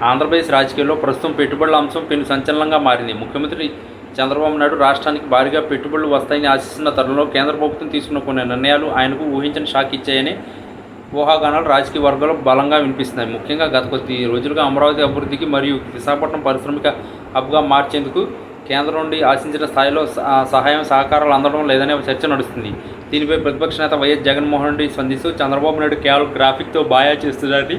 ఆంధ్రప్రదేశ్ రాజకీయాల్లో ప్రస్తుతం పెట్టుబడుల అంశం పెను సంచలనంగా మారింది. ముఖ్యమంత్రి చంద్రబాబు నాయుడు రాష్ట్రానికి భారీగా పెట్టుబడులు వస్తాయని ఆశిస్తున్న తరుణంలో కేంద్ర ప్రభుత్వం తీసుకున్న కొన్ని నిర్ణయాలు ఆయనకు ఊహించని షాక్ ఇచ్చాయని ఊహాగానాలు రాజకీయ వర్గాల్లో బలంగా వినిపిస్తున్నాయి. ముఖ్యంగా గత కొద్ది రోజులుగా అమరావతి అభివృద్ధికి మరియు విశాఖపట్నం పారిశ్రామిక హబ్గా మార్చేందుకు కేంద్రం నుండి ఆశించిన స్థాయిలో సహాయం సహకారాలు అందడం లేదనే చర్చ నడుస్తుంది. దీనిపై ప్రతిపక్ష నేత వైఎస్ జగన్మోహన్ రెడ్డి స్పందిస్తూ చంద్రబాబు నాయుడు కేవలం గ్రాఫిక్తో బాయా చేస్తున్నారని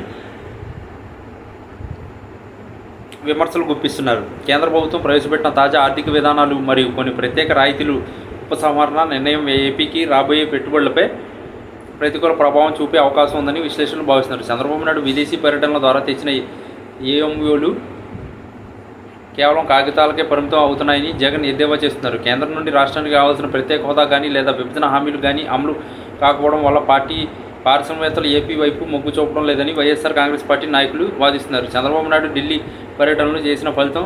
విమర్శలు గుప్పిస్తున్నారు. కేంద్ర ప్రభుత్వం ప్రవేశపెట్టిన తాజా ఆర్థిక విధానాలు మరియు కొన్ని ప్రత్యేక రాయితీలు ఉపసంహరణ నిర్ణయం ఏపీకి రాబోయే పెట్టుబడులపై ప్రతికూల ప్రభావం చూపే అవకాశం ఉందని విశ్లేషకులు భావిస్తున్నారు. చంద్రబాబు నాయుడు విదేశీ పర్యటనల ద్వారా తెచ్చిన ఏఎంఓలు కేవలం కాగితాలకే పరిమితం అవుతున్నాయని జగన్ ఎద్దేవా చేస్తున్నారు. కేంద్రం నుండి రాష్ట్రానికి కావాల్సిన ప్రత్యేక హోదా కానీ లేదా విభజన హామీలు కానీ అమలు కాకపోవడం వల్ల పారిశ్రామికవేత్తలు ఏపీ వైపు మొగ్గు చూపడం లేదని వైఎస్ఆర్ కాంగ్రెస్ పార్టీ నాయకులు వాదిస్తున్నారు. చంద్రబాబు నాయుడు ఢిల్లీ పర్యటనలు చేసిన ఫలితం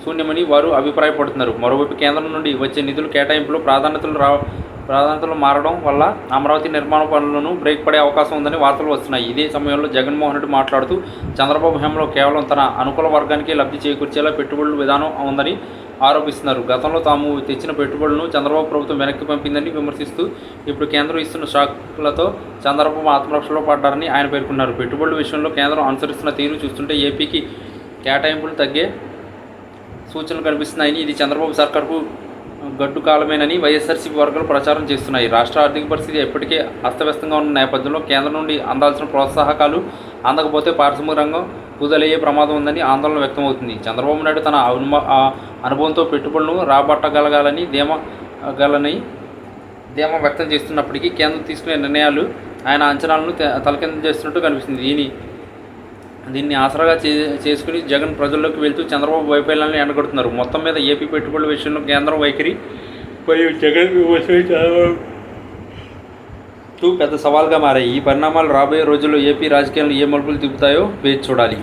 శూన్యమని వారు అభిప్రాయపడుతున్నారు. మరోవైపు కేంద్రం నుండి వచ్చే నిధుల కేటాయింపులో ప్రాధాన్యతలు మారడం వల్ల అమరావతి నిర్మాణ పనులను బ్రేక్ పడే అవకాశం ఉందని వార్తలు వస్తున్నాయి. ఇదే సమయంలో జగన్మోహన్ రెడ్డి మాట్లాడుతూ చంద్రబాబు హయాంలో కేవలం తన అనుకూల వర్గానికి లబ్ధి చేకూర్చేలా పెట్టుబడుల విధానం ఉందని ఆరోపిస్తున్నారు. గతంలో తాము తెచ్చిన పెట్టుబడులను చంద్రబాబు ప్రభుత్వం వెనక్కి పంపిందని విమర్శిస్తూ ఇప్పుడు కేంద్రం ఇస్తున్న షాక్లతో చంద్రబాబు ఆత్మరక్షలో పడ్డారని ఆయన పేర్కొన్నారు. పెట్టుబడుల విషయంలో కేంద్రం అనుసరిస్తున్న తీరు చూస్తుంటే ఏపీకి కేటాయింపులు తగ్గే సూచనలు కనిపిస్తున్నాయని, ఇది చంద్రబాబు సర్కార్కు గడ్డు కాలమేనని వైఎస్ఆర్సీపీ వర్గాలు ప్రచారం చేస్తున్నాయి. రాష్ట్ర ఆర్థిక పరిస్థితి ఎప్పటికే అస్తవ్యస్తంగా ఉన్న నేపథ్యంలో కేంద్రం నుండి అందాల్సిన ప్రోత్సాహకాలు అందకపోతే పారిశ్రామిక రంగం కుదలయ్యే ప్రమాదం ఉందని ఆందోళన వ్యక్తమవుతుంది. చంద్రబాబు నాయుడు తన అనుభవంతో పెట్టుబడులను రాబట్టగలగాలని ధీమా వ్యక్తం చేస్తున్నప్పటికీ కేంద్రం తీసుకునే నిర్ణయాలు ఆయన అంచనాలను తలకిందులు చేస్తున్నట్టు కనిపిస్తుంది. దీన్ని ఆసరాగా చేసుకుని జగన్ ప్రజల్లోకి వెళ్తూ చంద్రబాబు వైఫల్యాలను ఎండగొడుతున్నారు. మొత్తం మీద ఏపీ పెట్టుబడుల విషయంలో కేంద్రం వైఖరి మరియు జగన్ పెద్ద సవాల్గా మారాయి. ఈ పరిణామాలు రాబోయే రోజుల్లో ఏపీ రాజకీయాలను ఏ మలుపులు తిప్పుతాయో వేచి చూడాలి.